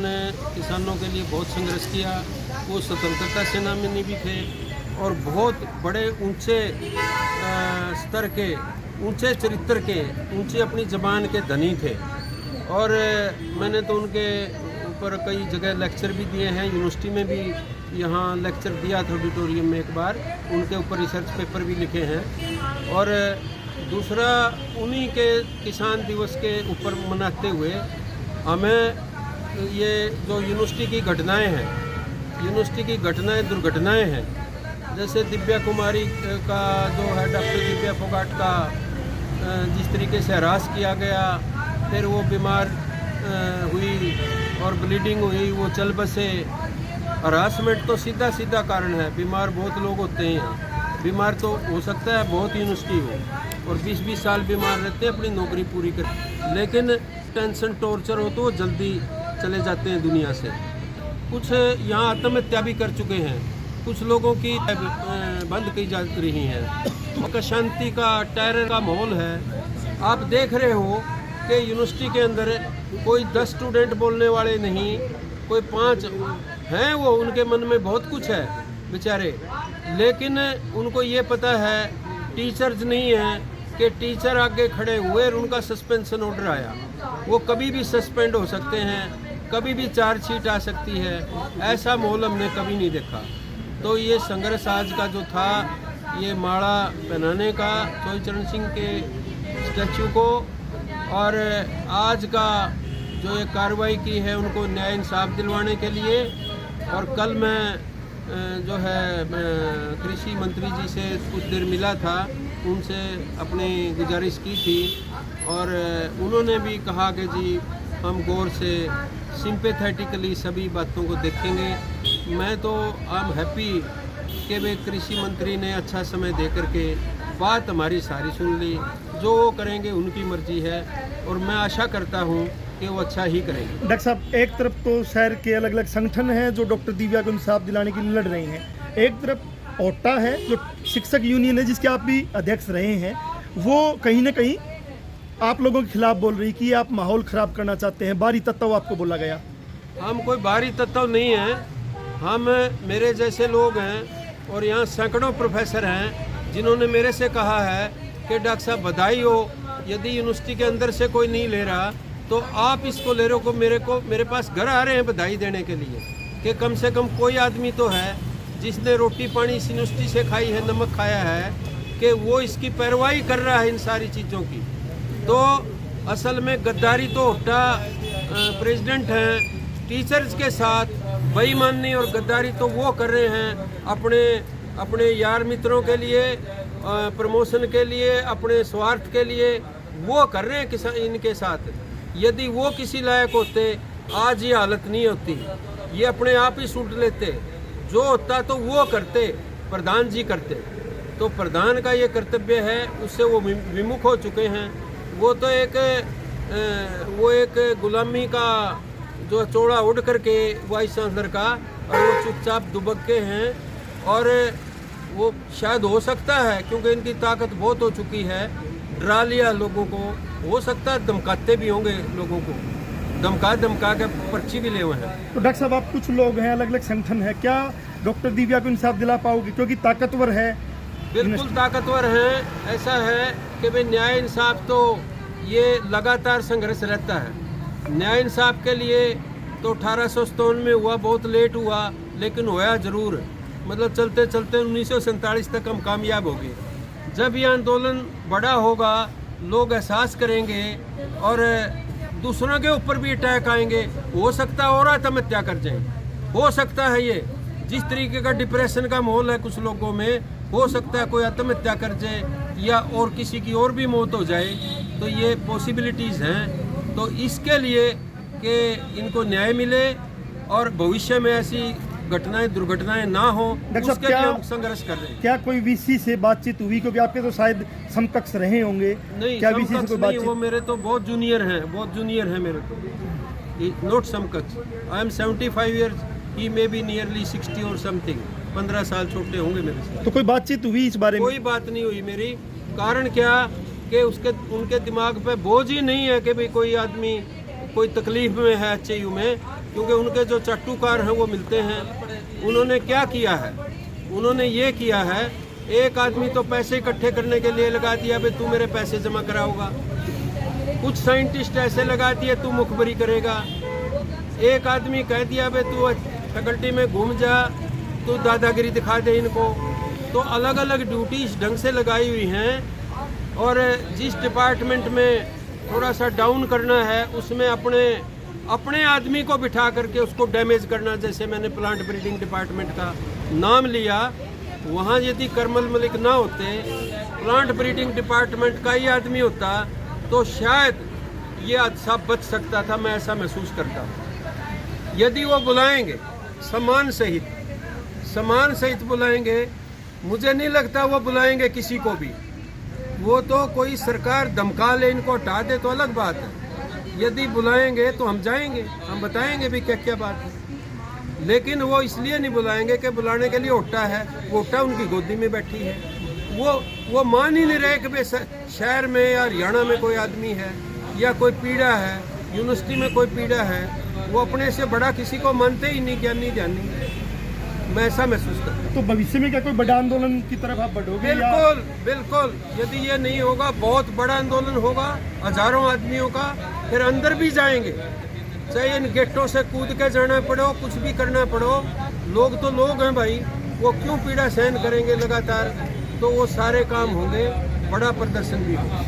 उन्होंने किसानों के लिए बहुत संघर्ष किया। वो स्वतंत्रता सेनानी भी थे और बहुत बड़े ऊंचे स्तर के, ऊंचे चरित्र के, ऊंचे अपनी ज़बान के धनी थे। और मैंने तो उनके ऊपर कई जगह लेक्चर भी दिए हैं, यूनिवर्सिटी में भी यहाँ लेक्चर दिया था ऑडिटोरियम में एक बार, उनके ऊपर रिसर्च पेपर भी लिखे हैं। और दूसरा, उन्हीं के किसान दिवस के ऊपर मनाते हुए हमें ये जो यूनिवर्सिटी की घटनाएं हैं, यूनिवर्सिटी की घटनाएं, दुर्घटनाएं हैं, जैसे दिव्या कुमारी का जो है डॉक्टर दिव्या फोगाट का जिस तरीके से हरास किया गया, फिर वो बीमार हुई और ब्लीडिंग हुई, वो चल बसे। हरासमेंट तो सीधा सीधा कारण है, बीमार बहुत लोग होते हैं यहाँ। बीमार तो हो सकता है बहुत यूनिवर्सिटी हो और 20-20 साल बीमार रहते हैं अपनी नौकरी पूरी कर, लेकिन टेंशन टॉर्चर हो तो वो जल्दी चले जाते हैं दुनिया से। कुछ यहाँ आत्महत्या भी कर चुके हैं, कुछ लोगों की बंद की जा रही हैं। शांति का, टेरर का माहौल है। आप देख रहे हो कि यूनिवर्सिटी के अंदर कोई 10 स्टूडेंट बोलने वाले नहीं, कोई 5 हैं। वो उनके मन में बहुत कुछ है बेचारे, लेकिन उनको ये पता है टीचर्स नहीं है कि टीचर आगे खड़े हुए और उनका सस्पेंशन ऑर्डर आया, वो कभी भी सस्पेंड हो सकते हैं, कभी भी चार्जशीट आ सकती है। ऐसा माहौल हमने कभी नहीं देखा। तो ये संघर्ष आज का जो था, ये माला पहनाने का चौधरी चरण सिंह के स्टैचू को, और आज का जो ये कार्रवाई की है उनको न्याय इंसाफ दिलवाने के लिए। और कल मैं जो है कृषि मंत्री जी से कुछ देर मिला था, उनसे अपनी गुजारिश की थी और उन्होंने भी कहा कि जी हम गौर से, सिंपैथेटिकली सभी बातों को देखेंगे। मैं तो आई एम हैप्पी कि वे कृषि मंत्री ने अच्छा समय दे करके बात हमारी सारी सुन ली। जो वो करेंगे उनकी मर्जी है और मैं आशा करता हूँ कि वो अच्छा ही करेंगे। डॉक्टर साहब, एक तरफ तो शहर के अलग अलग संगठन हैं जो डॉक्टर दिव्या को इंसाफ दिलाने के लिए लड़ रहे हैं, एक तरफ ओटा है जो शिक्षक यूनियन है जिसके आप भी अध्यक्ष रहे हैं, वो कहीं ना कहीं आप लोगों के खिलाफ बोल रही कि आप माहौल ख़राब करना चाहते हैं, बाहरी तत्व आपको बोला गया। हम कोई बाहरी तत्व नहीं हैं, हम मेरे जैसे लोग हैं और यहाँ सैकड़ों प्रोफेसर हैं जिन्होंने मेरे से कहा है कि डॉक्टर साहब बधाई हो, यदि यूनिवर्सिटी के अंदर से कोई नहीं ले रहा तो आप इसको ले रहे हो। मेरे पास घर आ रहे हैं बधाई देने के लिए कि कम से कम कोई आदमी तो है जिसने रोटी पानी इस यूनिवर्सिटी से खाई है, नमक खाया है, कि वो इसकी पैरवाई कर रहा है इन सारी चीज़ों की। तो असल में गद्दारी तो ओटा प्रेसिडेंट हैं, टीचर्स के साथ बेईमानी और गद्दारी तो वो कर रहे हैं अपने यार मित्रों के लिए, प्रमोशन के लिए, अपने स्वार्थ के लिए वो कर रहे हैं इनके साथ। यदि वो किसी लायक होते आज ये हालत नहीं होती, ये अपने आप ही सूट लेते। जो होता तो वो करते, प्रधान जी करते। तो प्रधान का ये कर्तव्य है, उससे वो विमुख हो चुके हैं। वो तो एक गुलामी का जो चोड़ा उड़ करके वाइस चांसलर का, और वो चुपचाप दुबक के हैं। और वो शायद हो सकता है क्योंकि इनकी ताकत बहुत हो चुकी है, डरा लिया लोगों को, हो सकता है धमकाते भी होंगे लोगों को, धमका के पर्ची भी ले हुए हैं। तो डॉक्टर साहब, आप कुछ लोग हैं, अलग अलग संगठन है, क्या डॉक्टर दिव्या को इंसाफ दिला पाओगे क्योंकि ताकतवर है? बिल्कुल ताकतवर हैं। ऐसा है कि भाई न्याय इंसाफ तो ये लगातार संघर्ष रहता है। न्याय इंसाफ के लिए तो 1857 में हुआ, बहुत लेट हुआ, लेकिन होया ज़रूर। मतलब चलते चलते 1947 तक हम कामयाब हो गए। जब ये आंदोलन बड़ा होगा, लोग एहसास करेंगे और दूसरों के ऊपर भी अटैक आएंगे। हो सकता है और आत्महत्या कर जाए, हो सकता है ये जिस तरीके का डिप्रेशन का माहौल है कुछ लोगों में, हो सकता है कोई आत्महत्या कर जाए या और किसी की और भी मौत हो जाए। तो ये पॉसिबिलिटीज़ हैं। तो इसके लिए कि इनको न्याय मिले और भविष्य में ऐसी घटनाएं, दुर्घटनाएं ना हो, उसके लिए हम संघर्ष कर रहे हैं। क्या कोई वीसी से बातचीत हुई? क्योंकि आपके तो शायद समकक्ष रहे होंगे। नहीं, क्या वीसी से कोई बातचीत? वो मेरे तो बहुत जूनियर हैं मेरे तो, नॉट समकक्ष। I am 75 years, he may be nearly 60 और समथिंग, 15 साल छोटे होंगे मेरे से। तो कोई बातचीत हुई इस बारे में? कोई बात नहीं हुई मेरी। कारण क्या कि उनके दिमाग पे बोझ ही नहीं है कि भाई कोई आदमी कोई तकलीफ में है HAU में, क्योंकि उनके जो चाटुकार हैं वो मिलते हैं। उन्होंने क्या किया है, उन्होंने ये किया है, एक आदमी तो पैसे इकट्ठे करने के लिए लगा दिया भाई तू मेरे पैसे जमा कराओगा, कुछ साइंटिस्ट ऐसे लगा दिए तू मुखबरी करेगा, एक आदमी कह दिया भाई तू फैकल्टी में घूम जा, तू दादागिरी दिखा दे इनको। तो अलग अलग ड्यूटी इस ढंग से लगाई हुई हैं और जिस डिपार्टमेंट में थोड़ा सा डाउन करना है उसमें अपने आदमी को बिठा करके उसको डैमेज करना। जैसे मैंने प्लांट ब्रीडिंग डिपार्टमेंट का नाम लिया, वहाँ यदि करमल मलिक ना होते, प्लांट ब्रीडिंग डिपार्टमेंट का ही आदमी होता तो शायद ये हादसा बच सकता था। मैं ऐसा महसूस करता हूँ। यदि वो बुलाएंगे सम्मान सहित बुलाएंगे, मुझे नहीं लगता वो बुलाएंगे किसी को भी। वो तो कोई सरकार धमका ले इनको हटा दे तो अलग बात है। यदि बुलाएंगे तो हम जाएंगे, हम बताएंगे भी क्या क्या बात है। लेकिन वो इसलिए नहीं बुलाएंगे कि बुलाने के लिए ओटा है, वो ओटा उनकी गोदी में बैठी है। वो मान ही नहीं रहे कि भाई शहर में या हरियाणा में कोई आदमी है या कोई पीड़ा है, यूनिवर्सिटी में कोई पीड़ा है। वो अपने से बड़ा किसी को मानते ही नहीं, ज्ञानी ध्यानी। मैं ऐसा महसूस करता हूँ। तो भविष्य में क्या कोई बड़ा आंदोलन की तरफ आप बढ़ोगे? बिल्कुल। यदि ये नहीं होगा, बहुत बड़ा आंदोलन होगा, हजारों आदमियों का, फिर अंदर भी जाएंगे, चाहे इन गेटों से कूद के जाना पड़ो, कुछ भी करना पड़ो। लोग तो लोग हैं भाई, वो क्यों पीड़ा सहन करेंगे लगातार। तो वो सारे काम होंगे, बड़ा प्रदर्शन भी होगा।